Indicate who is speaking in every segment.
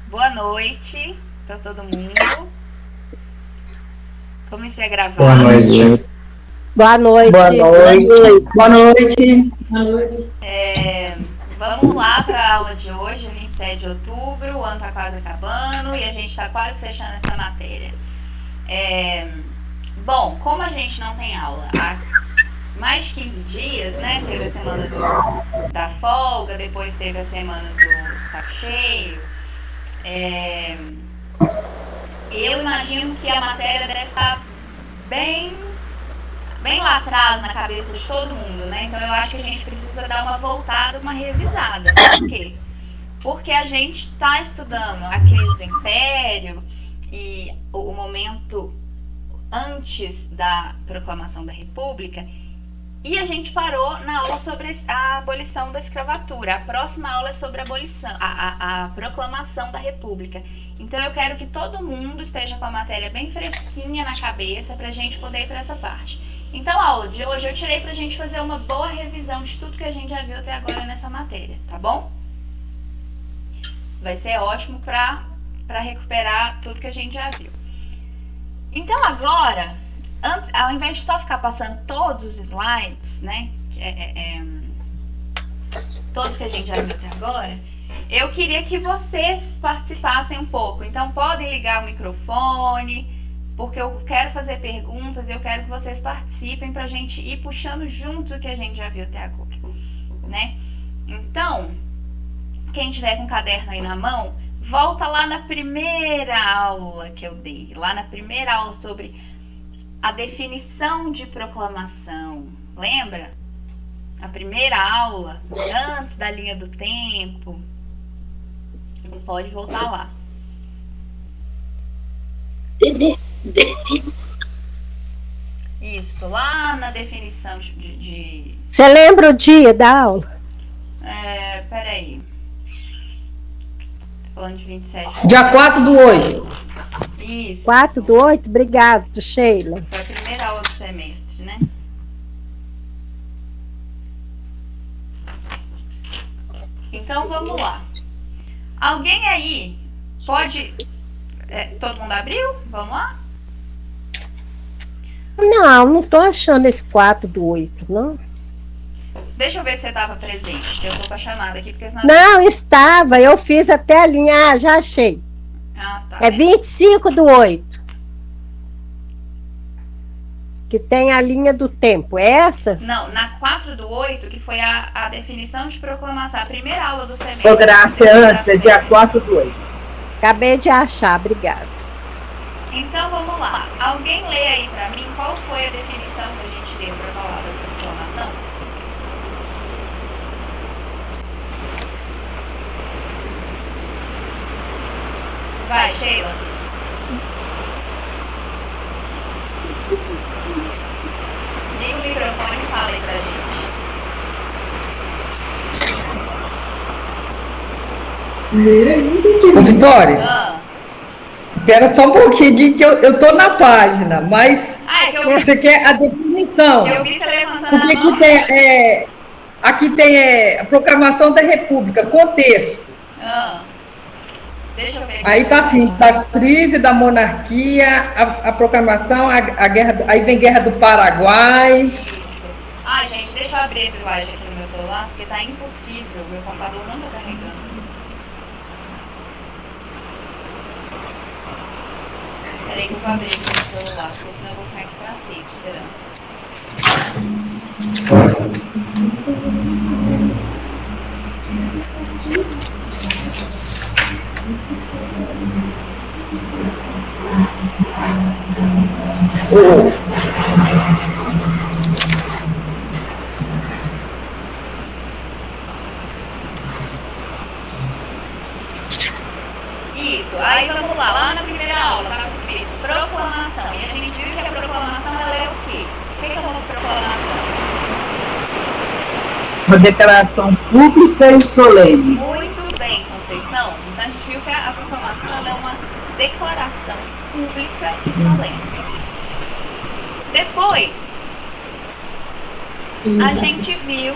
Speaker 1: Boa noite para todo mundo. Comecei a gravar.
Speaker 2: Boa noite.
Speaker 3: Boa noite.
Speaker 2: Boa noite. Boa noite.
Speaker 1: Vamos lá para a aula de hoje, 27 de outubro. O ano está quase acabando e a gente está quase fechando essa matéria. Bom, como a gente não tem aula há mais de 15 dias, né? Teve a semana da folga, depois teve a semana do saco cheio. Eu imagino que a matéria deve estar bem lá atrás na cabeça de todo mundo, né? Então eu acho que a gente precisa dar uma voltada, uma revisada. Por quê? Porque a gente está estudando a crise do Império e o momento antes da proclamação da República, e a gente parou na aula sobre a abolição da escravatura. A próxima aula é sobre a proclamação da República. Então eu quero que todo mundo esteja com a matéria bem fresquinha na cabeça para a gente poder ir para essa parte. Então a aula de hoje eu tirei para a gente fazer uma boa revisão de tudo que a gente já viu até agora nessa matéria, tá bom? Vai ser ótimo para recuperar tudo que a gente já viu. Então agora, ao invés de só ficar passando todos os slides, né, todos que a gente já viu até agora, eu queria que vocês participassem um pouco. Então podem ligar o microfone, porque eu quero fazer perguntas e eu quero que vocês participem para a gente ir puxando juntos o que a gente já viu até agora, né? Então, quem tiver com o caderno aí na mão, volta lá na primeira aula que eu dei, lá na primeira aula sobre a definição de proclamação. Lembra? A primeira aula, antes da linha do tempo. Pode voltar lá.
Speaker 4: Definição.
Speaker 1: Isso, lá na definição de...
Speaker 3: Você lembra o dia da aula?
Speaker 1: Peraí. Falando de 27.
Speaker 2: Dia 4/8.
Speaker 1: Isso.
Speaker 3: 4/8? Obrigado, Sheila.
Speaker 1: Foi a primeira aula do semestre, né? Então vamos lá. Alguém aí pode... todo mundo abriu? Vamos lá?
Speaker 3: Não tô achando esse 4/8, não.
Speaker 1: Deixa eu ver se você estava presente. Eu tô com a chamada aqui, porque senão...
Speaker 3: Não, estava. Eu fiz até a linha. Ah, já achei.
Speaker 1: Tá.
Speaker 3: É 25/8. Que tem a linha do tempo. É essa?
Speaker 1: Não, na 4/8, que foi a definição de proclamação, a primeira aula do semestre.
Speaker 2: Ô, Graça, antes, é dia 4/8.
Speaker 3: Acabei de achar, obrigada.
Speaker 1: Então vamos lá. Alguém lê aí pra mim qual foi a definição que a gente deu para a palavra proclamação? Vai, Sheila. Liga o microfone e fala aí pra gente.
Speaker 2: Ô, Vitória, espera só um pouquinho que eu tô na página, mas você quer a definição.
Speaker 1: Eu vi você levantando
Speaker 2: Porque
Speaker 1: a mão.
Speaker 2: aqui tem a proclamação da República, contexto.
Speaker 1: Deixa eu ver.
Speaker 2: Aí tá assim, da crise da monarquia, a proclamação, a guerra, aí vem Guerra do Paraguai.
Speaker 1: Isso. Ai, gente, deixa eu abrir esse slide aqui no meu celular, porque tá impossível, meu computador não tá carregando. Peraí que eu vou abrir aqui no celular, porque senão eu vou ficar aqui pra sempre Isso, aí vamos lá na primeira aula, tá escrito proclamação, e a gente viu que a proclamação ela é o quê? O que é uma proclamação?
Speaker 4: Uma declaração pública e solene.
Speaker 1: Muito bem, Conceição. Então a gente viu que a proclamação ela é uma declaração pública e solene. Depois, a gente viu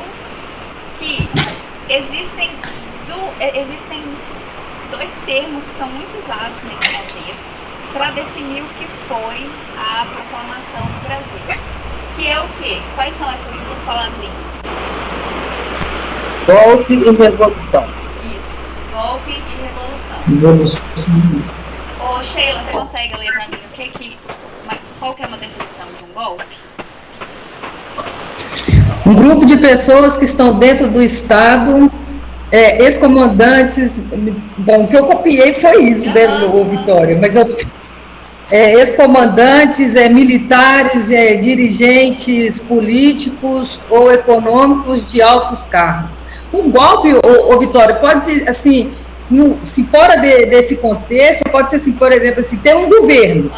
Speaker 1: que existem dois termos que são muito usados nesse contexto para definir o que foi a proclamação do Brasil. Que é o quê? Quais são essas duas palavrinhas?
Speaker 4: Golpe e revolução.
Speaker 1: Isso, golpe e revolução. Ô Sheila, você consegue ler para mim qual que é uma definição de um golpe?
Speaker 2: Um grupo de pessoas que estão dentro do Estado, ex-comandantes, bom, o que eu copiei foi isso, Vitória, mas ex-comandantes, militares, dirigentes políticos ou econômicos de altos cargos. Um golpe, Vitória, pode, assim, se fora desse contexto, pode ser assim, por exemplo, assim, tem um governo,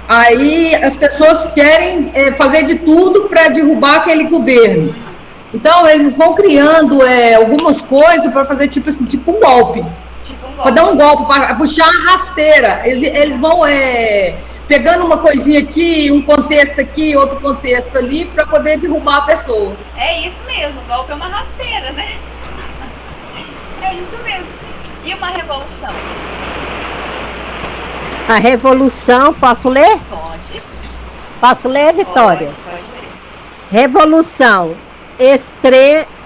Speaker 2: aí as pessoas querem fazer de tudo para derrubar aquele governo. Então, eles vão criando algumas coisas para fazer tipo um golpe. Para dar um golpe, para puxar a rasteira. Eles vão pegando uma coisinha aqui, um contexto aqui, outro contexto ali, para poder derrubar a pessoa.
Speaker 1: É isso mesmo, o golpe é uma rasteira, né? É isso mesmo. E uma revolução?
Speaker 3: A revolução, posso ler?
Speaker 1: Pode.
Speaker 3: Posso ler, Vitória?
Speaker 1: Pode ler.
Speaker 3: Revolução.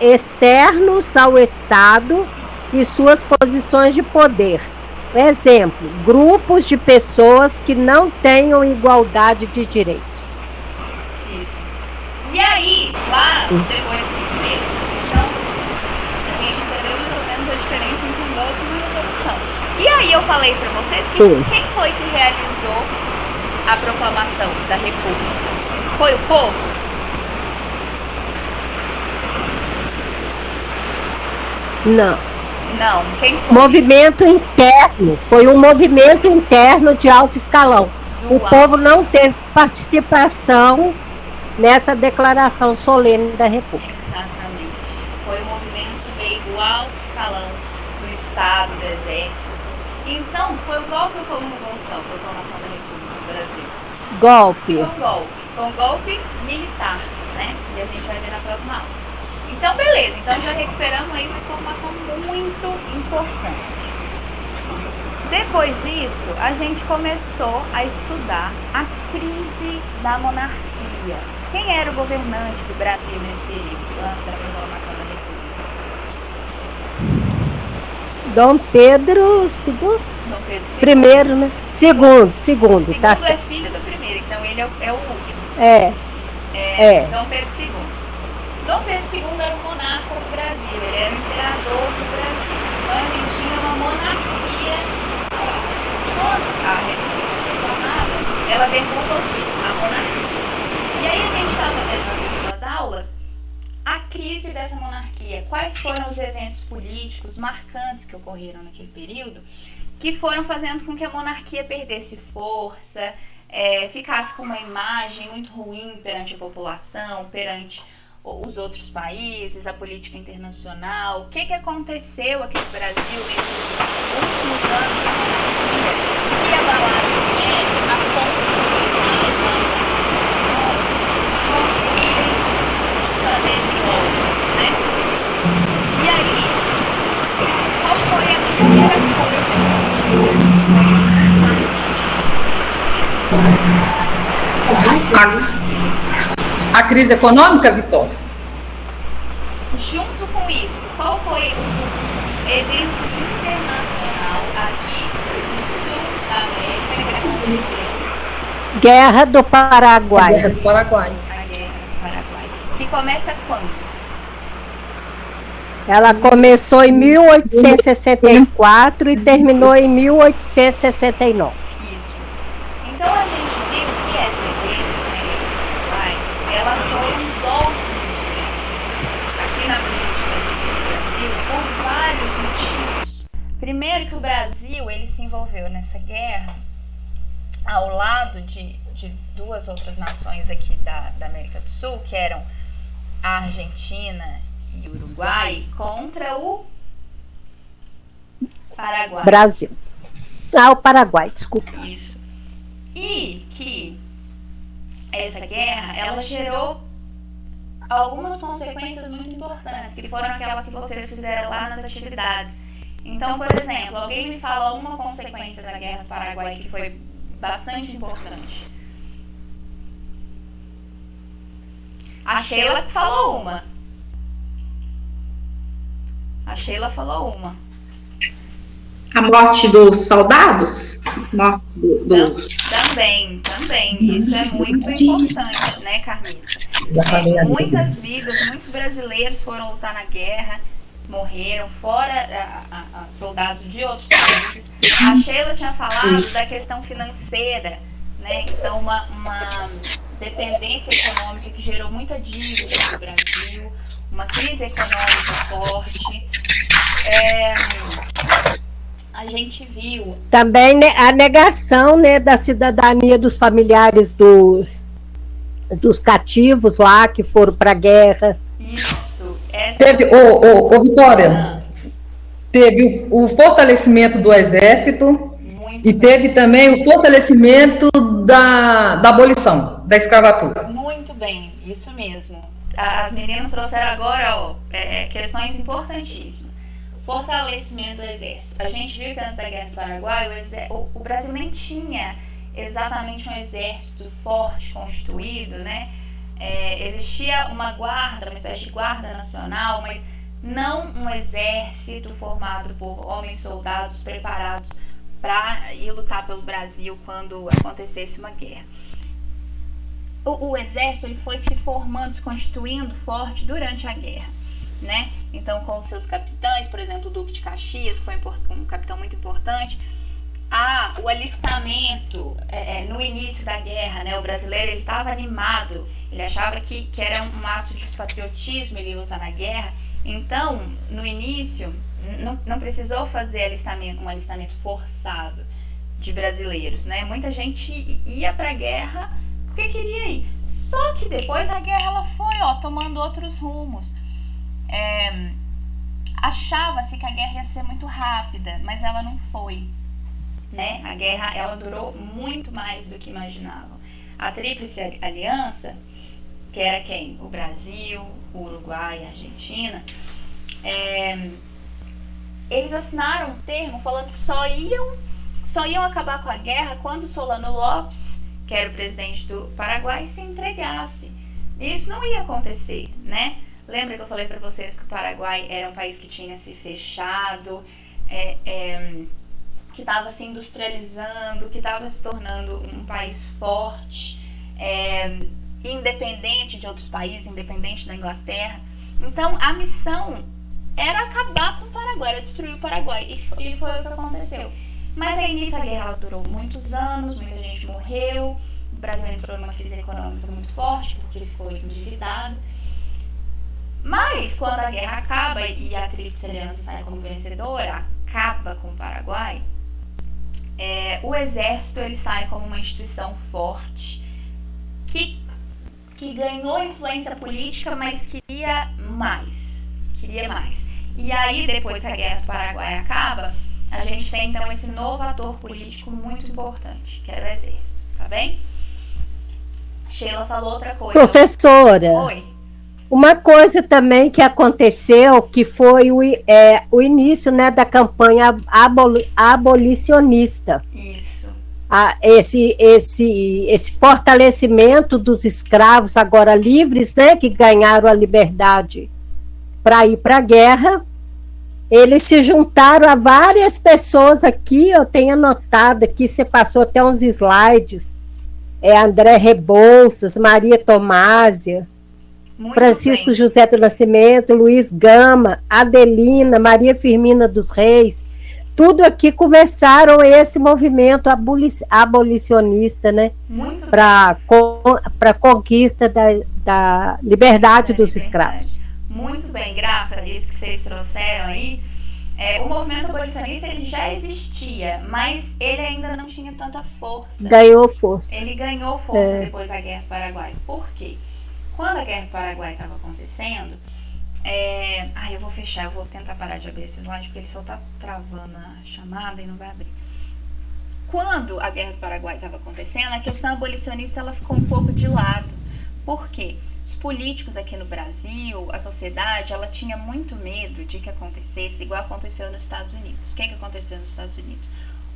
Speaker 3: Externos ao Estado e suas posições de poder. Exemplo, grupos de pessoas que não tenham igualdade de direitos.
Speaker 1: Isso. E aí, lá, depois disso mesmo, então, a gente entendeu mais ou menos a diferença entre um golpe e uma revolução. E aí eu falei para vocês que quem foi que realizou a proclamação da República? Foi o povo? Não, quem foi?
Speaker 3: Movimento interno, foi um movimento interno de alto escalão. O povo não teve participação nessa declaração solene da República.
Speaker 1: Exatamente. Foi um movimento que veio do alto escalão do Estado, do Exército. Então, foi um golpe ou foi uma revolução, a proclamação da República do Brasil?
Speaker 3: Golpe.
Speaker 1: Foi um golpe militar, né? E a gente vai ver na próxima aula. Então, beleza. Então, já recuperamos aí uma informação muito importante. Depois disso, a gente começou a estudar a crise da monarquia. Quem era o governante do Brasil nesse período, antes da proclamação da República?
Speaker 3: Dom Pedro II?
Speaker 1: Dom Pedro II.
Speaker 3: Primeiro, né? Segundo, tá
Speaker 1: certo. É filho do primeiro, então ele é o último. Dom Pedro II. Dom Pedro II era o monarca do Brasil, ele era o imperador do Brasil. Então a gente tinha uma monarquia. Quando a República foi formada, ela derruba o quê? A monarquia. E aí a gente estava vendo nas últimas aulas a crise dessa monarquia. Quais foram os eventos políticos marcantes que ocorreram naquele período que foram fazendo com que a monarquia perdesse força, ficasse com uma imagem muito ruim perante a população, perante os outros países, a política internacional. O que aconteceu aqui no Brasil nesses últimos anos da monarquia que abalaram a ponto de fazer esse golpe, né? E aí, qual foi a primeira coisa?
Speaker 2: A crise econômica, Vitória?
Speaker 1: Junto com isso, qual foi o evento internacional aqui no sul da América que aconteceu?
Speaker 3: Guerra do Paraguai.
Speaker 2: A Guerra do Paraguai.
Speaker 1: A Guerra do Paraguai. Que começa quando?
Speaker 3: Ela começou em 1864 e terminou em 1869.
Speaker 1: Isso. Então a gente viu que essa guerra, ela foi um golpe aqui na política do Brasil por vários motivos. Primeiro que o Brasil ele se envolveu nessa guerra ao lado de duas outras nações aqui da América do Sul, que eram a Argentina e o Uruguai, contra o Paraguai.
Speaker 3: Brasil. O Paraguai, desculpa.
Speaker 1: Isso. E que essa guerra, ela gerou algumas consequências muito importantes, que foram aquelas que vocês fizeram lá nas atividades. Então, por exemplo, alguém me fala uma consequência da Guerra do Paraguai que foi bastante importante. A Sheila falou uma. A Sheila falou uma.
Speaker 5: A morte dos soldados? Morte dos...
Speaker 1: Também. Isso é muito importante, né, Carmita? Muitas vidas, muitos brasileiros foram lutar na guerra, morreram, fora soldados de outros países. A Sheila tinha falado da questão financeira, né? Então, uma dependência econômica que gerou muita dívida no Brasil, uma crise econômica forte. A gente viu
Speaker 3: também, né, a negação, né, da cidadania dos familiares dos cativos lá que foram para a guerra.
Speaker 1: Isso.
Speaker 2: Teve, Vitória, teve o fortalecimento do exército e teve também o fortalecimento da abolição da escravatura.
Speaker 1: Muito bem, isso mesmo. As meninas trouxeram agora questões importantíssimas. Fortalecimento do exército. A gente viu que antes da Guerra do Paraguai, o Brasil nem tinha exatamente um exército forte constituído, né? Existia uma guarda, uma espécie de guarda nacional, mas não um exército formado por homens soldados preparados para ir lutar pelo Brasil quando acontecesse uma guerra. O exército ele foi se formando, se constituindo forte durante a guerra, né? Então, com seus capitães, por exemplo, o Duque de Caxias, que foi um capitão muito importante, o alistamento no início da guerra, né? O brasileiro ele estava animado, ele achava que era um ato de patriotismo ele lutar na guerra. Então, no início, não precisou fazer um alistamento forçado de brasileiros, né? Muita gente ia para a guerra porque queria ir. Só que depois a guerra ela foi tomando outros rumos. Achava-se que a guerra ia ser muito rápida, mas ela não foi, né? A guerra ela durou muito mais do que imaginavam. A Tríplice Aliança, que era quem? O Brasil, o Uruguai e a Argentina, eles assinaram um termo falando que só iam acabar com a guerra quando Solano Lopes, que era o presidente do Paraguai, se entregasse. E isso não ia acontecer, né? Lembra que eu falei para vocês que o Paraguai era um país que tinha se fechado, que estava se industrializando, que estava se tornando um país forte, independente de outros países, independente da Inglaterra. Então, a missão era acabar com o Paraguai, era destruir o Paraguai, e foi o que aconteceu. Mas aí, nisso, a guerra durou muitos anos, muita gente morreu, o Brasil entrou numa crise econômica muito forte, porque ele ficou endividado. Mas, quando a guerra acaba e a Tríplice Aliança sai como vencedora, acaba com o Paraguai, o exército ele sai como uma instituição forte que ganhou influência política, mas queria mais. E aí, depois que a Guerra do Paraguai acaba, a gente tem então esse novo ator político muito importante, que era o exército, tá bem? Sheila falou outra coisa.
Speaker 3: Professora.
Speaker 1: Oi.
Speaker 3: Uma coisa também que aconteceu, que foi o início, né, da campanha abolicionista.
Speaker 1: Isso.
Speaker 3: Esse fortalecimento dos escravos agora livres, né, que ganharam a liberdade para ir para a guerra, eles se juntaram a várias pessoas aqui, eu tenho anotado aqui, você passou até uns slides, André Rebouças, Maria Tomásia, muito Francisco bem. José do Nascimento, Luiz Gama, Adelina, Maria Firmina dos Reis, tudo aqui começaram esse movimento abolicionista, né? Para a conquista da liberdade dos escravos.
Speaker 1: Muito bem, graças a isso que vocês trouxeram aí. O movimento abolicionista ele já existia, mas ele ainda não tinha tanta força.
Speaker 3: Ganhou força.
Speaker 1: Ele ganhou força depois da Guerra do Paraguai. Por quê? Quando a Guerra do Paraguai estava acontecendo, eu vou fechar, eu vou tentar parar de abrir esse slide, porque ele só está travando a chamada e não vai abrir. Quando a Guerra do Paraguai estava acontecendo, a questão abolicionista ela ficou um pouco de lado. Por quê? Os políticos aqui no Brasil, a sociedade, ela tinha muito medo de que acontecesse igual aconteceu nos Estados Unidos. O que aconteceu nos Estados Unidos?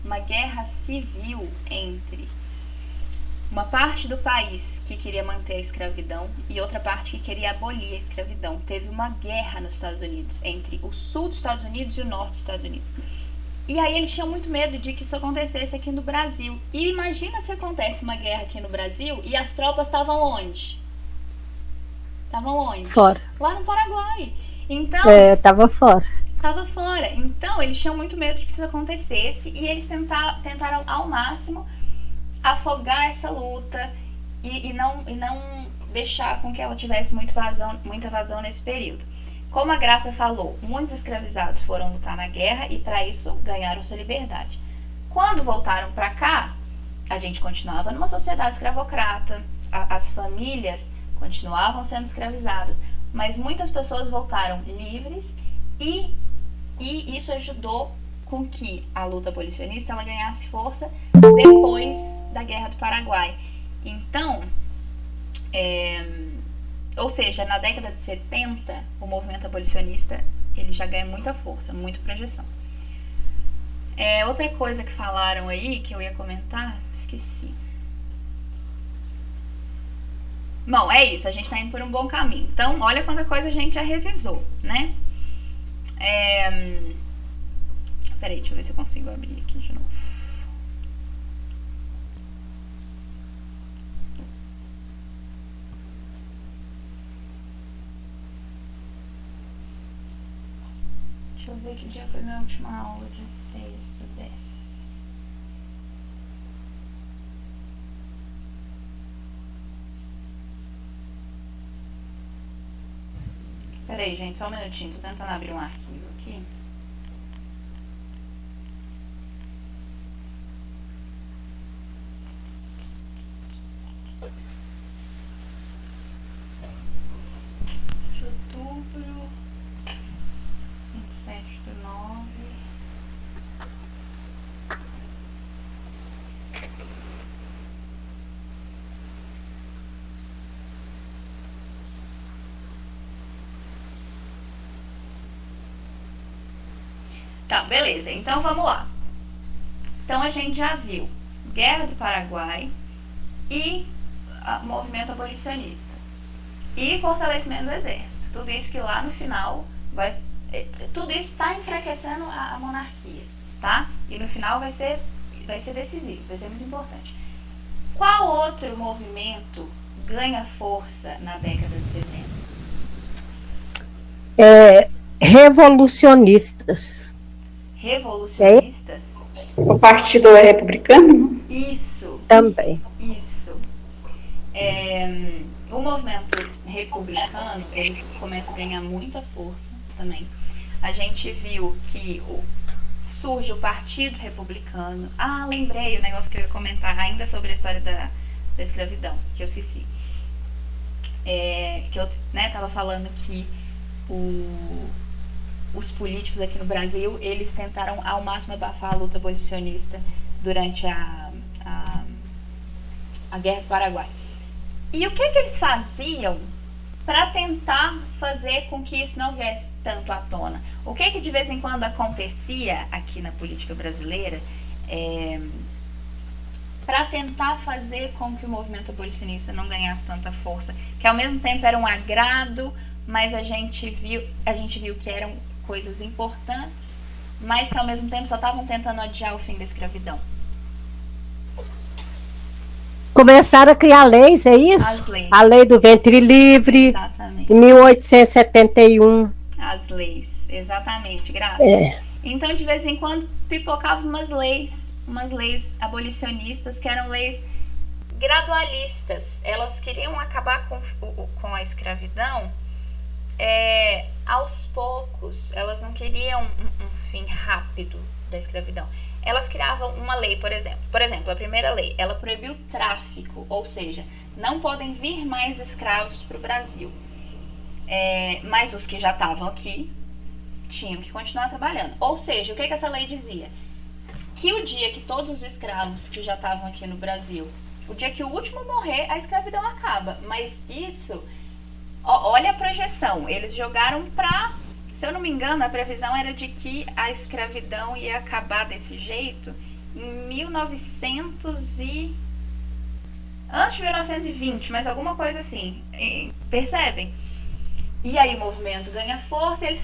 Speaker 1: Uma guerra civil entre uma parte do país que queria manter a escravidão e outra parte que queria abolir a escravidão. Teve uma guerra nos Estados Unidos, entre o sul dos Estados Unidos e o norte dos Estados Unidos. E aí eles tinham muito medo de que isso acontecesse aqui no Brasil. E imagina se acontece uma guerra aqui no Brasil e as tropas estavam onde? Estavam onde?
Speaker 3: Fora.
Speaker 1: Lá no Paraguai. Então,
Speaker 3: Tava fora.
Speaker 1: estava fora. Então, eles tinham muito medo de que isso acontecesse e eles tentaram ao máximo afogar essa luta e não deixar com que ela tivesse muita vazão nesse período. Como a Graça falou, muitos escravizados foram lutar na guerra e para isso ganharam sua liberdade. Quando voltaram para cá, a gente continuava numa sociedade escravocrata, as famílias continuavam sendo escravizadas, mas muitas pessoas voltaram livres e isso ajudou com que a luta abolicionista ela ganhasse força depois da Guerra do Paraguai. Então, ou seja, na década de 70, o movimento abolicionista ele já ganha muita força, muita projeção. Outra coisa que falaram aí, que eu ia comentar, esqueci. Bom, é isso, a gente está indo por um bom caminho. Então, olha quanta coisa a gente já revisou, né? Peraí, deixa eu ver se eu consigo abrir aqui de novo. Deixa eu ver que dia foi minha última aula, de 6/10. Peraí, gente, só um minutinho, tô tentando abrir um arquivo aqui. De outubro, 27/9. Tá, beleza. Então vamos lá. Então a gente já viu Guerra do Paraguai e movimento abolicionista e fortalecimento do exército. Tudo isso que lá no final tudo isso está enfraquecendo a monarquia, tá? E no final vai ser decisivo, vai ser muito importante. Qual outro movimento ganha força na década de 70?
Speaker 3: Revolucionistas.
Speaker 1: Revolucionistas?
Speaker 5: O Partido Republicano?
Speaker 1: Isso.
Speaker 3: Também.
Speaker 1: Isso. O movimento republicano, ele começa a ganhar muita força também. A gente viu que surge o Partido Republicano. Lembrei o negócio que eu ia comentar ainda sobre a história da escravidão, que eu esqueci. Que eu tava falando que os políticos aqui no Brasil, eles tentaram ao máximo abafar a luta abolicionista durante a Guerra do Paraguai. E o que eles faziam para tentar fazer com que isso não viesse tanto à tona? O que de vez em quando acontecia aqui na política brasileira para tentar fazer com que o movimento abolicionista não ganhasse tanta força, que ao mesmo tempo era um agrado, mas a gente viu que eram coisas importantes, mas que ao mesmo tempo só estavam tentando adiar o fim da escravidão.
Speaker 3: Começaram a criar leis, é isso?
Speaker 1: As leis.
Speaker 3: A lei do ventre livre,
Speaker 1: Exatamente.
Speaker 3: em 1871.
Speaker 1: As leis, exatamente, Graça. Então, de vez em quando, pipocavam umas leis abolicionistas, que eram leis gradualistas. Elas queriam acabar com a escravidão aos poucos. Elas não queriam um fim rápido da escravidão. Elas criavam uma lei, por exemplo, a primeira lei, ela proibiu o tráfico, ou seja, não podem vir mais escravos para o Brasil. Mas os que já estavam aqui tinham que continuar trabalhando. Ou seja, o que essa lei dizia? Que o dia que todos os escravos que já estavam aqui no Brasil, o dia que o último morrer, a escravidão acaba. Mas isso Olha a projeção. Eles jogaram pra... Se eu não me engano, a previsão era de que a escravidão ia acabar desse jeito em 1900 e... Antes de 1920, mas alguma coisa assim. Percebem? E aí o movimento ganha força e eles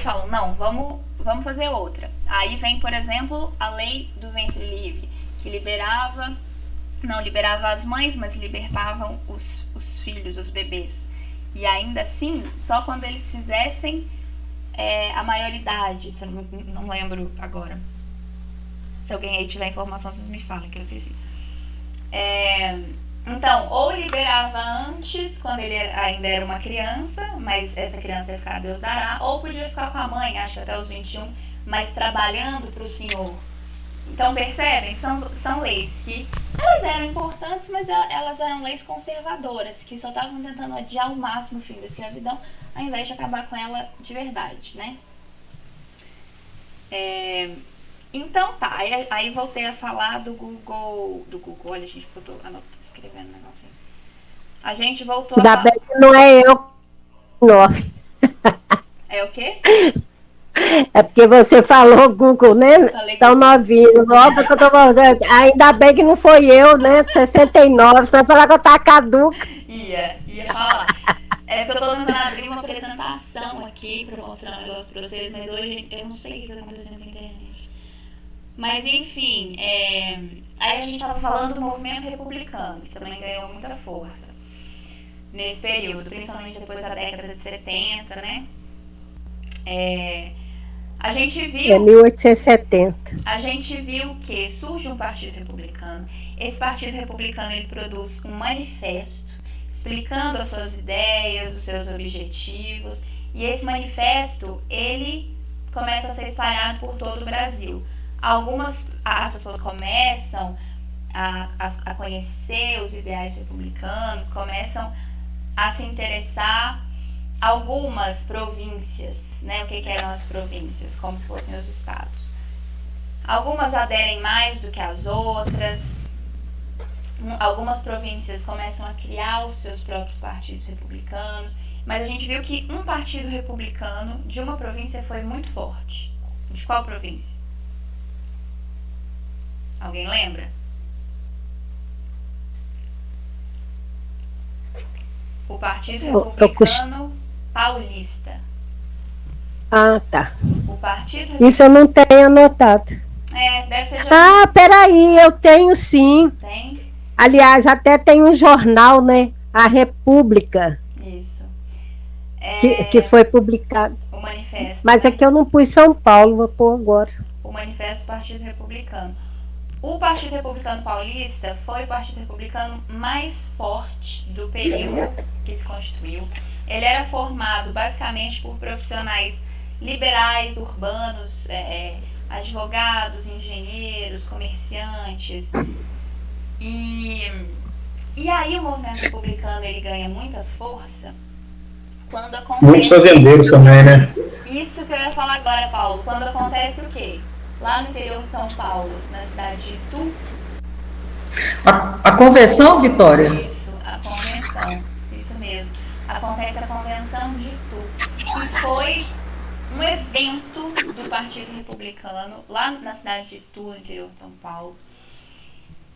Speaker 1: falam, não, vamos fazer outra. Aí vem, por exemplo, a lei do ventre livre, que não liberava as mães, mas libertavam os filhos, os bebês. E ainda assim, só quando eles fizessem a maioridade, se eu não lembro agora. Se alguém aí tiver informação, vocês me falem, que eu esqueci. Então, ou liberava antes, quando ele ainda era uma criança, mas essa criança ia ficar a Deus dará, ou podia ficar com a mãe, acho que até os 21, mas trabalhando para o Senhor. Então, percebem? São leis que elas eram importantes, mas elas eram leis conservadoras, que só estavam tentando adiar ao máximo o fim da escravidão, ao invés de acabar com ela de verdade, né? Então tá, aí voltei a falar do Google, olha, a gente botou, escrevendo o negócio aí. A gente voltou a falar...
Speaker 3: Bem que não é eu, 9.
Speaker 1: É o quê?
Speaker 3: É porque você falou Google, né? Tão novinho. Logo que eu tô falando, ainda bem que não foi eu, né? 69, você vai falar que eu tava caduca.
Speaker 1: Ia falar. É que eu tô tentando abrir uma apresentação aqui pra mostrar um negócio pra vocês, mas hoje eu não sei o que tá acontecendo na internet. Mas enfim, aí a gente estava falando do movimento republicano, que também ganhou muita força nesse período, principalmente depois da década de 70, né? A gente viu...
Speaker 3: 1870.
Speaker 1: A gente viu que surge um partido republicano. Esse partido republicano, ele produz um manifesto explicando as suas ideias, os seus objetivos, e esse manifesto, ele começa a ser espalhado por todo o Brasil. As pessoas começam a conhecer os ideais republicanos, começam a se interessar. Algumas províncias, né? O que eram as províncias? Como se fossem os estados. Algumas aderem mais do que as outras. Algumas províncias começam a criar os seus próprios partidos republicanos. Mas a gente viu que um partido republicano de uma província foi muito forte. De qual província? Alguém lembra? O Partido Republicano Paulista.
Speaker 3: Ah, tá.
Speaker 1: O Partido
Speaker 3: Isso eu não tenho anotado.
Speaker 1: Deve ser...
Speaker 3: Peraí, eu tenho sim.
Speaker 1: Tem?
Speaker 3: Aliás, até tem um jornal, né? A República.
Speaker 1: Isso.
Speaker 3: Que foi publicado.
Speaker 1: O manifesto.
Speaker 3: Mas aqui eu não pus São Paulo, vou pôr agora.
Speaker 1: O manifesto do Partido Republicano. O Partido Republicano Paulista foi o Partido Republicano mais forte do período que se constituiu. Ele era formado basicamente por profissionais liberais, urbanos, advogados, engenheiros, comerciantes. E aí o movimento republicano ele ganha muita força quando acontece...
Speaker 6: Muitos fazendeiros também, né?
Speaker 1: Isso que eu ia falar agora, Paulo. Quando acontece o quê? Lá no interior de São Paulo, na cidade de Itu.
Speaker 2: A convenção, Vitória?
Speaker 1: Isso, a convenção. Isso mesmo. Acontece a convenção de Itu, que foi um evento do Partido Republicano lá na cidade de Itu, no interior de São Paulo.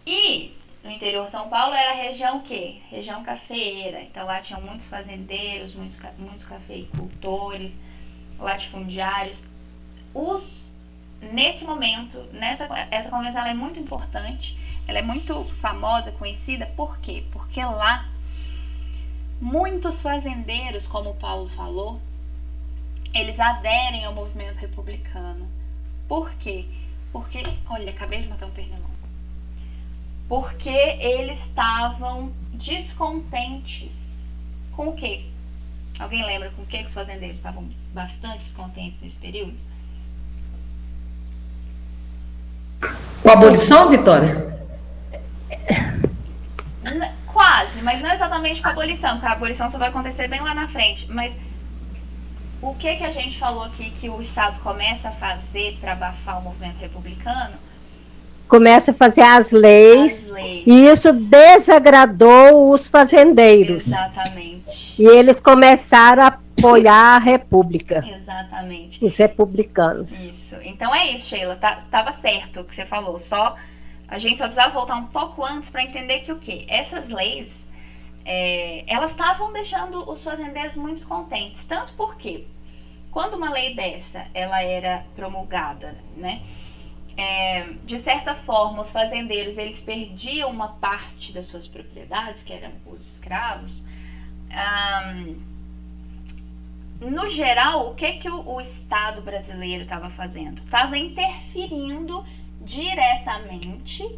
Speaker 1: E no interior de São Paulo era a região o quê? Região cafeeira. Então lá tinham muitos fazendeiros, muitos cafeicultores, latifundiários. Nesse momento, essa convenção ela é muito importante, ela é muito famosa, conhecida, por quê? Porque lá, muitos fazendeiros, como o Paulo falou, eles aderem ao movimento republicano. Por quê? Porque, olha, acabei de matar um pernilongo. Porque eles estavam descontentes com o quê? Alguém lembra com o que os fazendeiros estavam bastante descontentes nesse período?
Speaker 2: Com a abolição, Vitória?
Speaker 1: Quase, mas não exatamente com a abolição, porque a abolição só vai acontecer bem lá na frente. Mas o que a gente falou aqui que o Estado começa a fazer para abafar o movimento republicano?
Speaker 3: começa a fazer as leis, e isso desagradou os fazendeiros.
Speaker 1: Exatamente.
Speaker 3: E eles começaram a apoiar a República.
Speaker 1: Exatamente.
Speaker 3: Os republicanos.
Speaker 1: Isso. Então é isso, Sheila. Tava certo o que você falou. A gente só precisava voltar um pouco antes para entender que o quê? Essas leis, elas estavam deixando os fazendeiros muito contentes. Tanto porque, quando uma lei dessa, ela era promulgada, né? De certa forma, os fazendeiros, eles perdiam uma parte das suas propriedades, que eram os escravos. No geral, o que o Estado brasileiro estava fazendo? Estava interferindo diretamente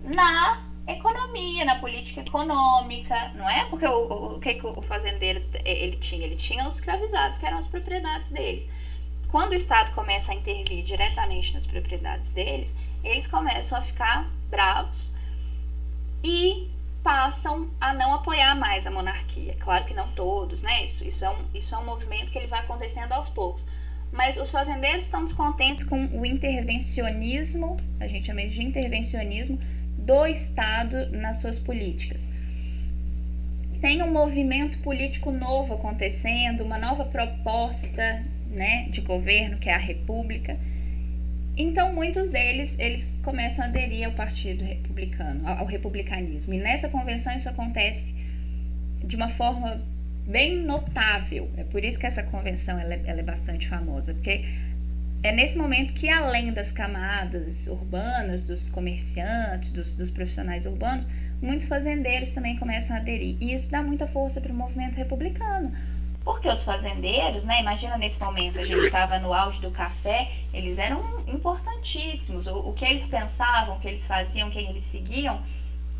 Speaker 1: na economia, na política econômica, não é? Porque o que o fazendeiro ele tinha? Ele tinha os escravizados, que eram as propriedades deles. Quando o Estado começa a intervir diretamente nas propriedades deles, eles começam a ficar bravos e passam a não apoiar mais a monarquia. Claro que não todos, né? Isso é um movimento que ele vai acontecendo aos poucos. Mas os fazendeiros estão descontentes com o intervencionismo, a gente chama de intervencionismo, do Estado nas suas políticas. Tem um movimento político novo acontecendo, uma nova proposta, né, de governo, que é a República. Então, muitos deles, eles começam a aderir ao Partido Republicano, ao republicanismo. E nessa convenção isso acontece de uma forma bem notável. É por isso que essa convenção ela é bastante famosa, porque é nesse momento que, além das camadas urbanas, dos comerciantes, dos profissionais urbanos, muitos fazendeiros também começam a aderir. E isso dá muita força para o movimento republicano. Porque os fazendeiros, né, imagina nesse momento, a gente estava no auge do café, eles eram importantíssimos. O que eles pensavam, o que eles faziam, quem eles seguiam,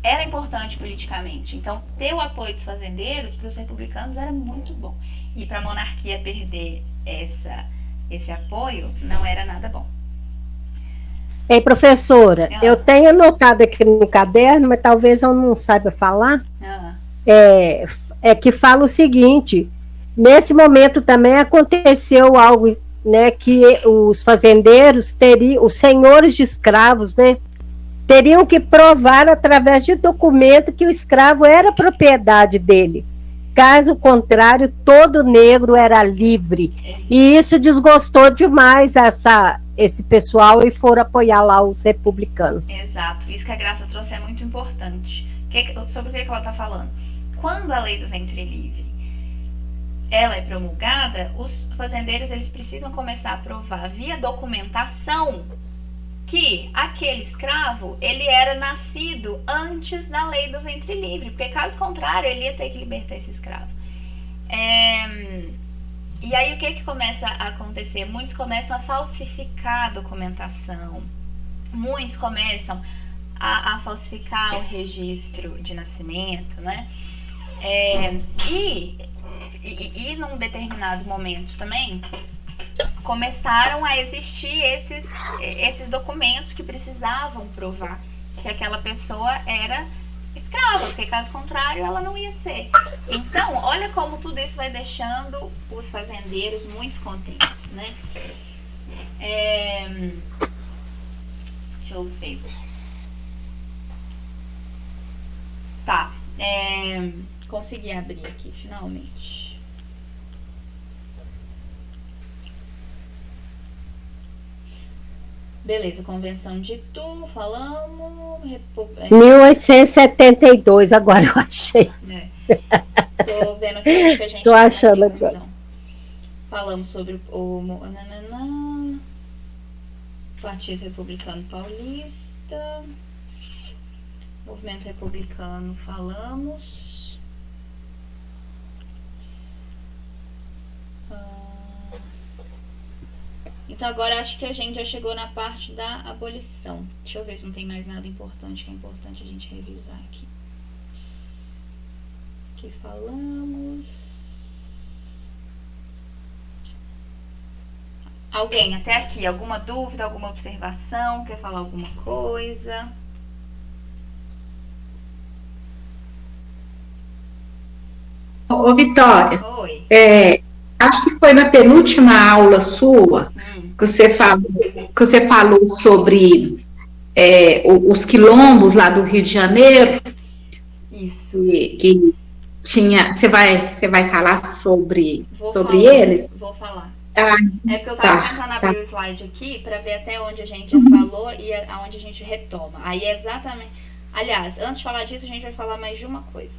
Speaker 1: era importante politicamente. Então, ter o apoio dos fazendeiros para os republicanos era muito bom. E para a monarquia perder esse apoio não era nada bom.
Speaker 3: Ei, professora, eu tenho anotado aqui no caderno, mas talvez eu não saiba falar, que fala o seguinte: nesse momento também aconteceu algo, né, que os fazendeiros teriam, os senhores de escravos, né, teriam que provar através de documento que o escravo era propriedade dele. Caso contrário, todo negro era livre. E isso desgostou demais esse pessoal e foram apoiar lá os republicanos.
Speaker 1: Exato. Isso que a Graça trouxe é muito importante. Sobre o que ela está falando? Quando a lei do ventre livre ela é promulgada, os fazendeiros eles precisam começar a provar via documentação que aquele escravo ele era nascido antes da lei do ventre livre, porque caso contrário ele ia ter que libertar esse escravo. E aí o que começa a acontecer? Muitos começam a falsificar a documentação, muitos começam a falsificar o registro de nascimento, né? E num determinado momento também começaram a existir esses documentos que precisavam provar que aquela pessoa era escrava, porque caso contrário ela não ia ser. Então, olha como tudo isso vai deixando os fazendeiros muito contentes, né? Deixa eu ver. Tá. Consegui abrir aqui, finalmente. Beleza, Convenção de Itu, falamos.
Speaker 3: 1872, agora eu achei.
Speaker 1: Tô vendo que acho que a gente
Speaker 3: tô achando agora.
Speaker 1: Falamos sobre o Partido Republicano Paulista. Movimento Republicano, falamos. Então agora acho que a gente já chegou na parte da abolição. Deixa eu ver se não tem mais nada importante que é importante a gente revisar aqui. Aqui falamos. Alguém até aqui, alguma dúvida, alguma observação? Quer falar alguma coisa?
Speaker 5: Ô, Vitória.
Speaker 1: Oi.
Speaker 5: Acho que foi na penúltima aula sua que você falou sobre os quilombos lá do Rio de Janeiro.
Speaker 1: Isso.
Speaker 5: Que tinha. Você vai falar sobre
Speaker 1: falar,
Speaker 5: eles?
Speaker 1: Vou falar.
Speaker 5: Ah,
Speaker 1: é porque eu estava tentando abrir o slide aqui para ver até onde a gente já falou e aonde a gente retoma. Aí é exatamente. Aliás, antes de falar disso, a gente vai falar mais de uma coisa.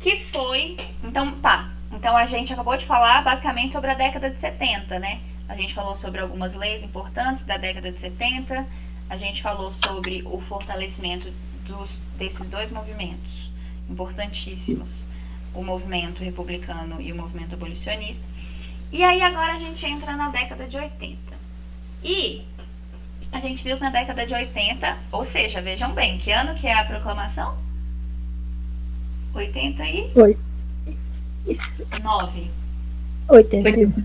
Speaker 1: Que foi. Então, tá. Então a gente acabou de falar basicamente sobre a década de 70, né? A gente falou sobre algumas leis importantes da década de 70. A gente falou sobre o fortalecimento desses dois movimentos importantíssimos, o movimento republicano e o movimento abolicionista. E aí agora a gente entra na década de 80. E a gente viu que na década de 80, ou seja, vejam bem, que ano que é a proclamação? 89.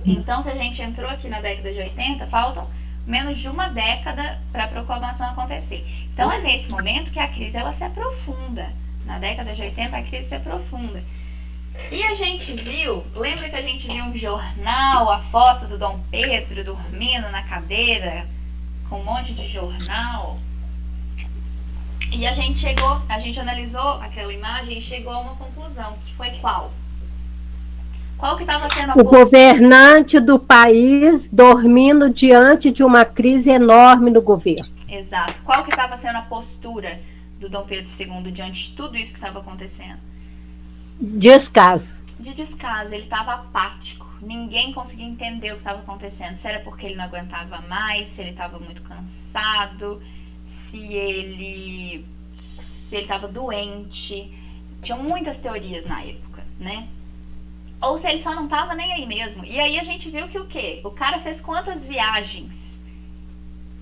Speaker 1: Então, se a gente entrou aqui na década de 80, faltam menos de uma década para a proclamação acontecer. Então, é nesse momento que a crise ela se aprofunda. Na década de 80, a crise se aprofunda. E a gente viu, lembra que a gente viu um jornal, a foto do Dom Pedro dormindo na cadeira, com um monte de jornal? E a gente analisou aquela imagem e chegou a uma conclusão, que foi qual? Qual que estava sendo a
Speaker 3: O governante do país dormindo diante de uma crise enorme no governo.
Speaker 1: Exato. Qual que estava sendo a postura do Dom Pedro II diante de tudo isso que estava acontecendo?
Speaker 3: Descaso.
Speaker 1: De descaso. Ele estava apático. Ninguém conseguia entender o que estava acontecendo. Se era porque ele não aguentava mais, se ele estava muito cansado, se ele estava doente. Tinham muitas teorias na época, né? Ou se ele só não estava nem aí mesmo. E aí a gente viu que o quê? O cara fez quantas viagens?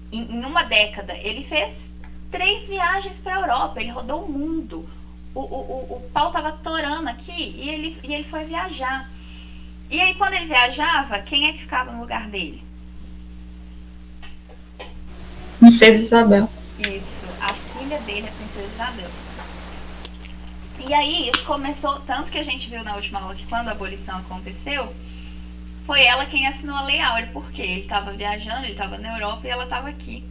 Speaker 1: Em uma década. Ele fez 3 viagens para a Europa. Ele rodou o mundo. O pau estava torando aqui e ele foi viajar. E aí quando ele viajava, quem é que ficava no lugar dele?
Speaker 7: Princesa Isabel.
Speaker 1: Isso, a filha dele, a Princesa Isabel. E aí isso começou, tanto que a gente viu na última aula que quando a abolição aconteceu, foi ela quem assinou a Lei Áurea, porque ele estava viajando, ele estava na Europa e ela estava aqui.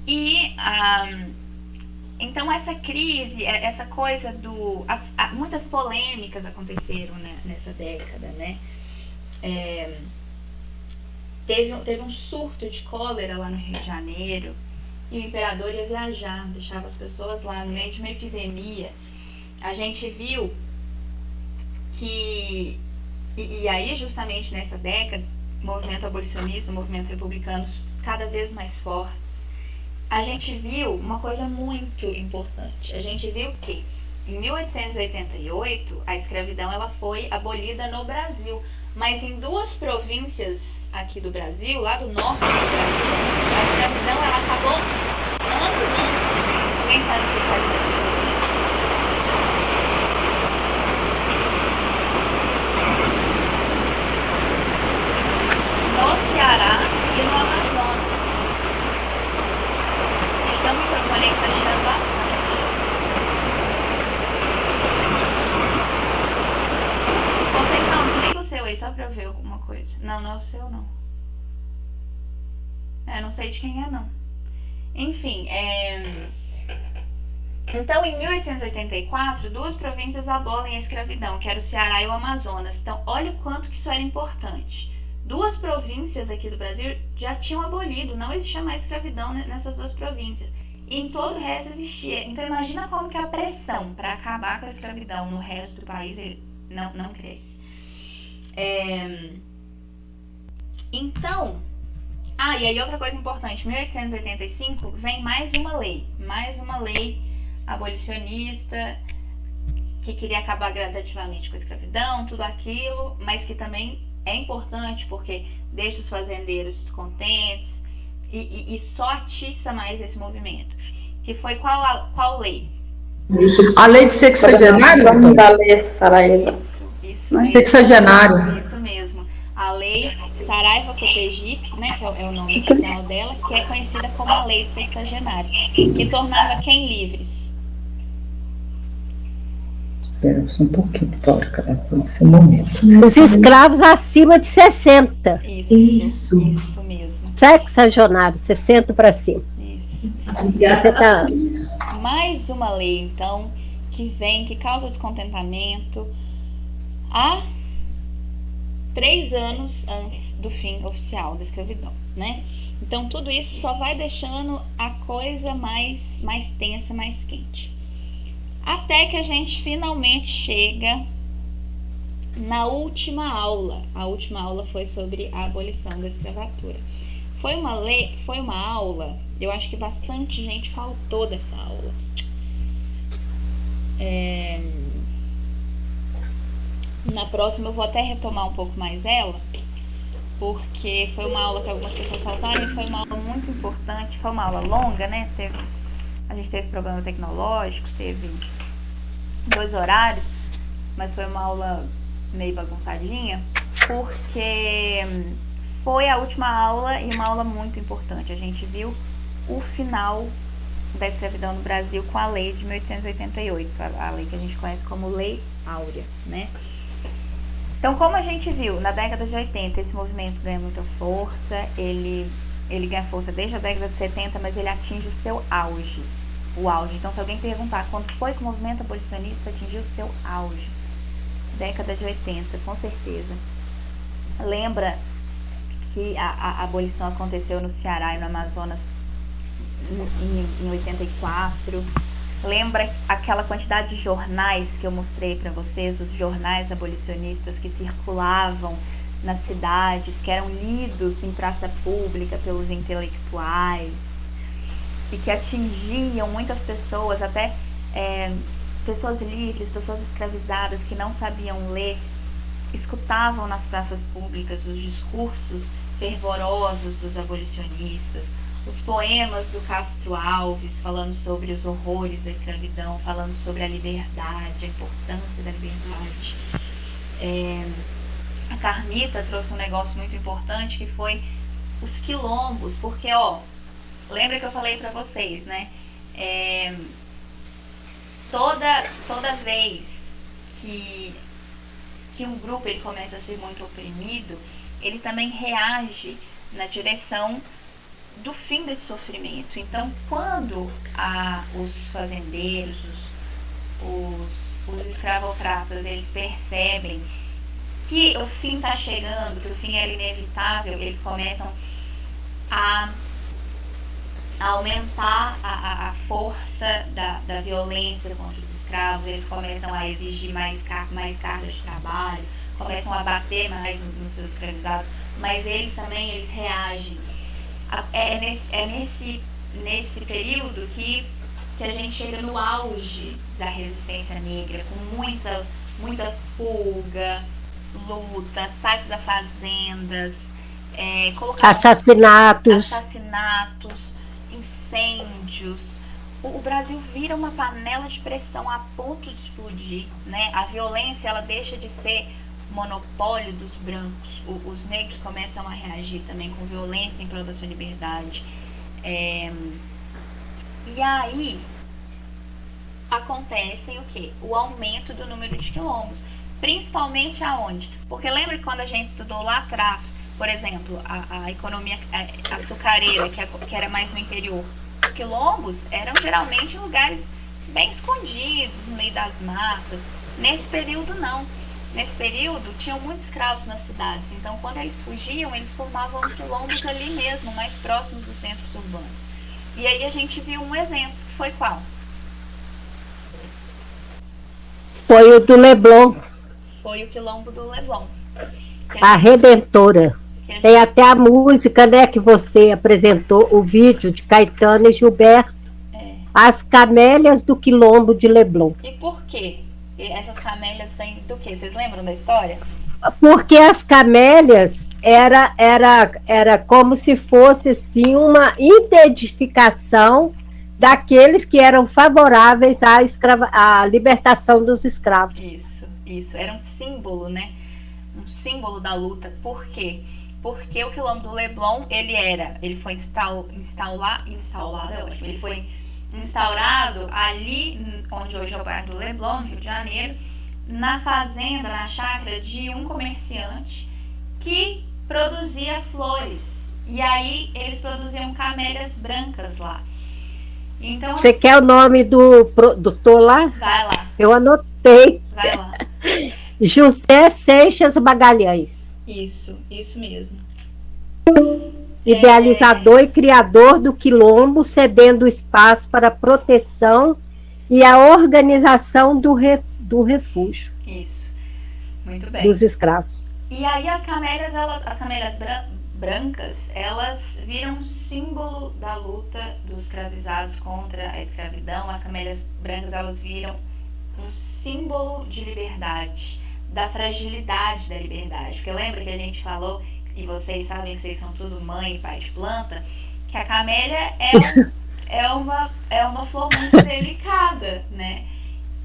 Speaker 1: E então essa crise, essa coisa muitas polêmicas aconteceram, né, nessa década, né? Teve um surto de cólera lá no Rio de Janeiro e o imperador ia viajar, deixava as pessoas lá no meio de uma epidemia. A gente viu que, e aí justamente nessa década, o movimento abolicionista, o movimento republicano cada vez mais fortes. A gente viu uma coisa muito importante. A gente viu que em 1888 a escravidão ela foi abolida no Brasil, mas em 2 províncias aqui do Brasil, lá do norte do Brasil, a escravidão ela acabou anos antes. Alguém sabe o que faz isso? No Ceará e no Amazonas. Então o microfone está chiando bastante. Conceição, desliga o seu aí só pra eu ver alguma coisa. Não, não é o seu não. Não sei de quem é não. Enfim, então em 1884, 2 províncias abolem a escravidão, que era o Ceará e o Amazonas. Então olha o quanto que isso era importante. 2 províncias aqui do Brasil já tinham abolido, não existia mais escravidão nessas 2 províncias. E em todo o resto existia. Então imagina como que a pressão para acabar com a escravidão no resto do país não cresce. Então, e aí outra coisa importante, em 1885 vem mais uma lei abolicionista que queria acabar gradativamente com a escravidão, tudo aquilo, mas que também é importante porque deixa os fazendeiros descontentes e só atiça mais esse movimento. Que foi qual lei?
Speaker 2: A lei de sexagenário?
Speaker 7: Da Lei Saraiva.
Speaker 1: Isso
Speaker 2: sexagenário.
Speaker 1: Isso mesmo. A lei Saraiva Cotegipe, né, que é o nome oficial dela, que é conhecida como a lei de sexagenários, que tornava quem livres?
Speaker 2: Espera só um pouquinho, Vitória, cara, nesse momento.
Speaker 3: Os escravos acima de 60.
Speaker 1: Isso mesmo.
Speaker 3: sexagenário, 60 para cima.
Speaker 1: Isso.
Speaker 3: 60 anos.
Speaker 1: Mais uma lei, então, que causa descontentamento há 3 anos antes do fim oficial da escravidão, né? Então, tudo isso só vai deixando a coisa mais tensa, mais quente. Até que a gente finalmente chega na última aula. A última aula foi sobre a abolição da escravatura. Foi uma aula, eu acho que bastante gente faltou dessa aula. Na próxima eu vou até retomar um pouco mais ela, porque foi uma aula que algumas pessoas faltaram e foi uma aula muito importante. Foi uma aula longa, né? A gente teve problema tecnológico, teve 2 horários, mas foi uma aula meio bagunçadinha, porque foi a última aula e uma aula muito importante. A gente viu o final da escravidão no Brasil com a lei de 1888, a lei que a gente conhece como Lei Áurea, né? Então, como a gente viu, na década de 80 esse movimento ganha muita força, ele ganha força desde a década de 70, mas ele atinge o seu auge. Então, se alguém perguntar quando foi que o movimento abolicionista atingiu o seu auge, década de 80, com certeza. Lembra que a abolição aconteceu no Ceará e no Amazonas em 84. Lembra aquela quantidade de jornais que eu mostrei para vocês, os jornais abolicionistas que circulavam nas cidades, que eram lidos em praça pública pelos intelectuais e que atingiam muitas pessoas, até pessoas livres, pessoas escravizadas que não sabiam ler, escutavam nas praças públicas os discursos fervorosos dos abolicionistas, os poemas do Castro Alves falando sobre os horrores da escravidão, falando sobre a liberdade, a importância da liberdade. A Carmita trouxe um negócio muito importante que foi os quilombos, porque lembra que eu falei para vocês, né? Toda vez que um grupo ele começa a ser muito oprimido, ele também reage na direção do fim desse sofrimento. Então, quando os fazendeiros, os escravocratas, eles percebem que o fim está chegando, que o fim é inevitável, eles começam a aumentar a força da violência contra os escravos, eles começam a exigir mais cargas de trabalho, começam a bater mais nos seus escravizados, mas eles reagem. É nesse período que a gente chega no auge da resistência negra, com muita fuga, luta, saque das fazendas, assassinatos, incêndios. O Brasil vira uma panela de pressão a ponto de explodir, né? A violência ela deixa de ser monopólio dos brancos. Os negros começam a reagir também com violência em prol da sua liberdade. E aí acontecem o quê? O aumento do número de quilombos. Principalmente aonde? Porque lembra que quando a gente estudou lá atrás, por exemplo, a economia açucareira, que era mais no interior, os quilombos eram geralmente em lugares bem escondidos, no meio das matas. Nesse período, não. Nesse período, tinham muitos escravos nas cidades. Então, quando eles fugiam, eles formavam quilombos ali mesmo, mais próximos dos centros urbanos. E aí a gente viu um exemplo, que foi qual?
Speaker 3: Foi o do Leblon.
Speaker 1: Foi o quilombo do Leblon.
Speaker 3: A Redentora. Tem até a música, né, que você apresentou, o vídeo de Caetano e Gilberto. As Camélias do Quilombo de Leblon.
Speaker 1: E por quê? Essas camélias vêm do quê? Vocês lembram da história?
Speaker 3: Porque as camélias era como se fosse assim, uma identificação daqueles que eram favoráveis à libertação dos escravos.
Speaker 1: Isso. Era um símbolo, né? Um símbolo da luta. Por quê? Porque o quilombo do Leblon, ele foi instaurado ali onde hoje é o bairro do Leblon, no Rio de Janeiro, na fazenda, na chácara de um comerciante que produzia flores E aí eles produziam camélias brancas lá. Então,
Speaker 3: Você quer o nome do produtor lá?
Speaker 1: vai lá,
Speaker 3: Eu anotei.
Speaker 1: vai lá.
Speaker 3: José Seixas Magalhães.
Speaker 1: Isso mesmo.
Speaker 3: Idealizador e criador do Quilombo, cedendo espaço para a proteção e a organização do refúgio.
Speaker 1: Isso. Muito bem.
Speaker 3: Dos escravos.
Speaker 1: E aí as camélias brancas, elas viram um símbolo da luta dos escravizados contra a escravidão. As camélias brancas, elas viram um símbolo de liberdade, da fragilidade da liberdade. Porque lembra que a gente falou, e vocês sabem, vocês são tudo mãe e pai de planta, que a camélia é uma flor muito delicada, né?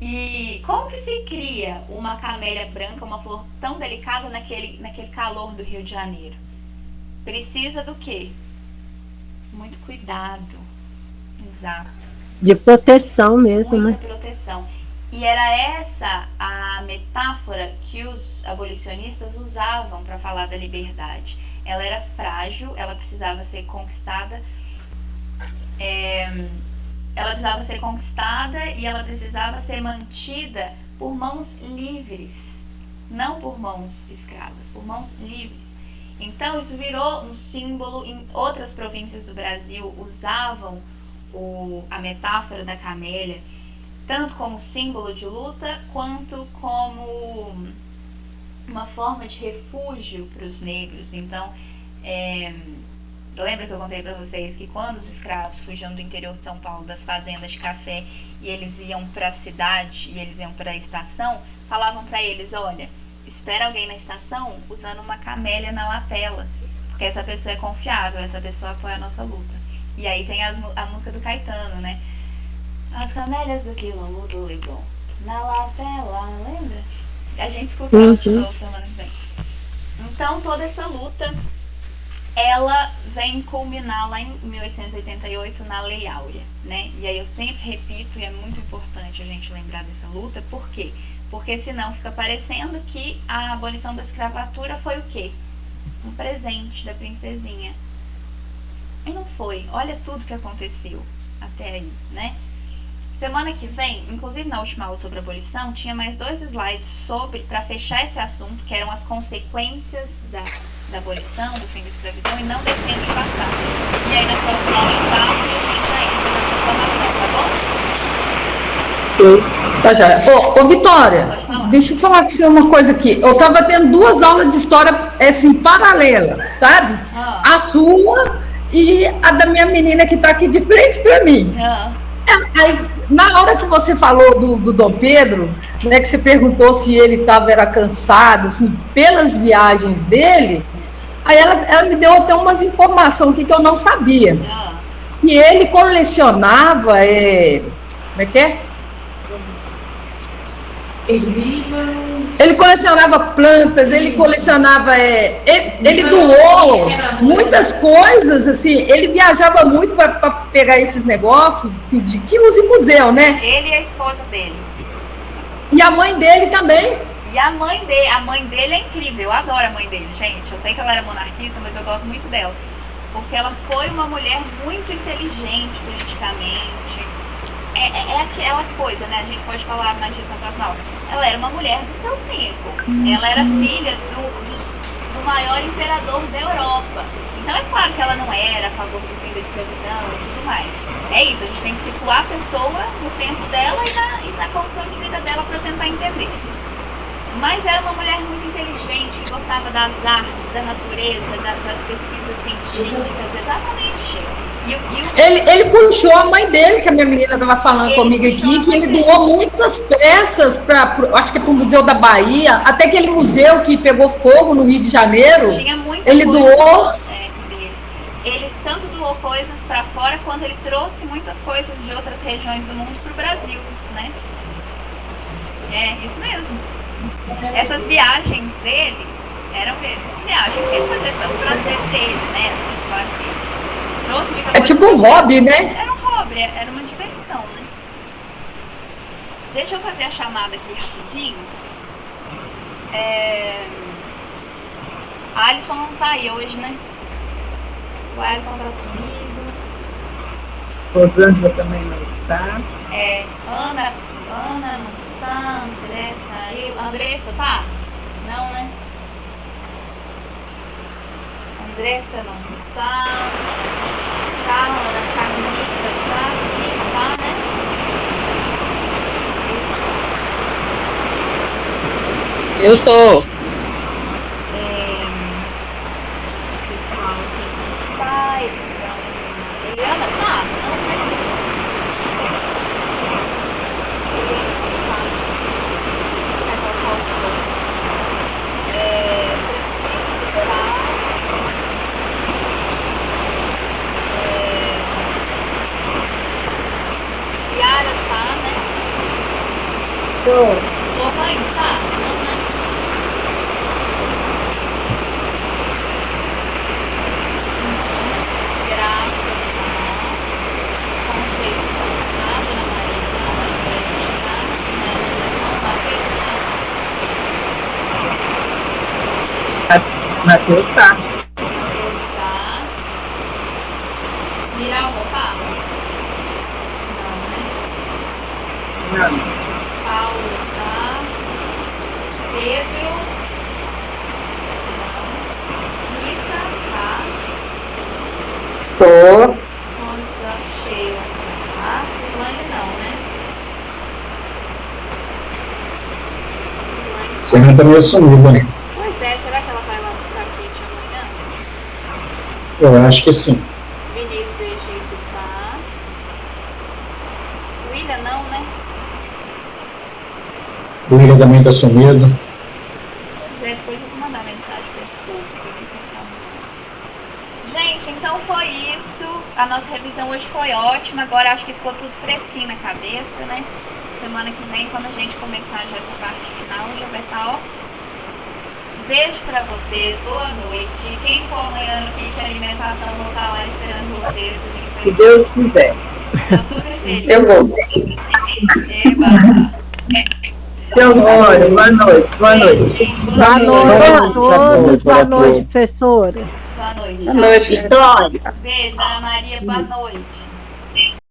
Speaker 1: E como que se cria uma camélia branca, uma flor tão delicada naquele calor do Rio de Janeiro? Precisa do quê? Muito cuidado. Exato.
Speaker 3: De proteção mesmo,
Speaker 1: Muita
Speaker 3: né?
Speaker 1: proteção. E era essa a metáfora que os abolicionistas usavam para falar da liberdade. Ela era frágil, ela precisava ser conquistada. Ela precisava ser conquistada e ela precisava ser mantida por mãos livres, não por mãos escravas, por mãos livres. Então isso virou um símbolo. Em outras províncias do Brasil usavam a metáfora da camélia tanto como símbolo de luta quanto como uma forma de refúgio para os negros. Então, lembra que eu contei para vocês que quando os escravos fugiam do interior de São Paulo, das fazendas de café, e eles iam para a cidade, e eles iam para a estação, falavam para eles, olha, espera alguém na estação usando uma camélia na lapela, porque essa pessoa é confiável, essa pessoa apoia a nossa luta. E aí tem a música do Caetano, né? As camélias do Quilombo do Leblon, na lapela, lembra? A gente escuta ela de novo semana que vem. Então toda essa luta, ela vem culminar lá em 1888 na Lei Áurea, né? E aí eu sempre repito, e é muito importante a gente lembrar dessa luta, por quê? Porque senão fica parecendo que a abolição da escravatura foi o quê? Um presente da princesinha. E não foi. Olha tudo que aconteceu até aí, né? Semana que vem, inclusive na última aula sobre abolição, tinha mais 2 slides para fechar esse assunto, que eram as consequências da abolição, do fim da escravidão, e não deu tempo de passar. E aí na próxima aula eu passo e a gente já entra nessa informação, tá bom?
Speaker 2: Tá já. Ô, Vitória, deixa eu falar com você uma coisa aqui. Eu estava tendo 2 aulas de história assim, paralelas, sabe? A sua e a da minha menina que está aqui de frente para mim. Aí, na hora que você falou do Dom Pedro, né, que você perguntou se ele era cansado, assim, pelas viagens dele, aí ela me deu até umas informações aqui que eu não sabia. E ele colecionava, como é que é? Ele colecionava plantas, ele colecionava, ele doou muitas coisas, assim, ele viajava muito para pegar esses negócios, assim, de quilos em museu, né?
Speaker 1: Ele e a esposa dele.
Speaker 2: E a mãe dele também.
Speaker 1: E a mãe dele é incrível, eu adoro a mãe dele, gente. Eu sei que ela era monarquista, mas eu gosto muito dela. Porque ela foi uma mulher muito inteligente politicamente. É aquela coisa, né? A gente pode falar mais disso na próxima aula. Ela era uma mulher do seu tempo. Ela era filha do maior imperador da Europa. Então é claro que ela não era a favor do fim da escravidão e tudo mais. É isso, a gente tem que situar a pessoa no tempo dela e na condição de vida dela para tentar entender. Mas era uma mulher muito inteligente, que gostava das artes, da natureza, das pesquisas científicas, exatamente.
Speaker 2: Ele puxou a mãe dele, que a minha menina estava falando comigo aqui, que ele doou muitas peças acho que é para o Museu da Bahia, até aquele museu que pegou fogo no Rio de Janeiro.
Speaker 1: Tinha muita
Speaker 2: ele
Speaker 1: coisa
Speaker 2: doou.
Speaker 1: Dele. Ele tanto doou coisas para fora, quanto ele trouxe muitas coisas de outras regiões do mundo para o Brasil, né? É, isso mesmo. Essas viagens dele eram viagens que ele fazia pelo prazer dele, né? Claro que trouxe muita coisa.
Speaker 2: Tipo um hobby, né?
Speaker 1: Era um hobby, era uma diversão, né? Deixa eu fazer a chamada aqui rapidinho. A Alisson não tá aí hoje, né? O Alisson tá sumido.
Speaker 4: Rosângela também não está.
Speaker 1: Ana não tá. André saiu. Andressa tá? Não, né? Andressa não tá. Carla, Carmita tá. Cris tá, né?
Speaker 8: Eu tô.
Speaker 1: Pessoal aqui tá. Eliana tá? Não, né? Eliana não tá. Vai colocar o fogo. Francisco tá. Yara tá, né?
Speaker 2: Tô.
Speaker 1: Lohane tá? Não, né? Graça tá. Conceição tá. Dona Maria tá. Matheus tá. Não, Matheus tá.
Speaker 4: Matheus tá.
Speaker 1: Matheus tá. Miralva tá? Não, né?
Speaker 4: Não.
Speaker 1: Paulo tá. Pedro. Não. Rita tá.
Speaker 7: Tô.
Speaker 1: Rosa Sheila tá. Silane não, né? Silane.
Speaker 6: Você não tá meio sumida, né?
Speaker 1: Pois é, será que ela vai lá buscar a Kate amanhã?
Speaker 6: Eu acho que sim.
Speaker 1: Vinícius do Egito tá. William não, né?
Speaker 6: O William também tá sumido.
Speaker 1: Pois é, depois eu vou mandar mensagem para esse povo pra ver quem está no. Gente, então foi isso. A nossa revisão hoje foi ótima. Agora acho que ficou tudo fresquinho na cabeça, né? Semana que vem, quando a gente começar já essa parte final, já vai estar, ó. Beijo pra vocês, boa noite. Quem for amanhã no kit de alimentação, vou estar lá esperando vocês.
Speaker 4: Se Deus quiser.
Speaker 1: Tô super feliz.
Speaker 7: Eu vou.
Speaker 1: Eba.
Speaker 4: Então, olha, boa noite. Boa noite.
Speaker 1: Gente,
Speaker 3: Boa noite a todos. Boa noite, professora.
Speaker 1: Boa noite.
Speaker 7: Boa noite, Vitória.
Speaker 1: Beijo, Ana Maria. Boa noite.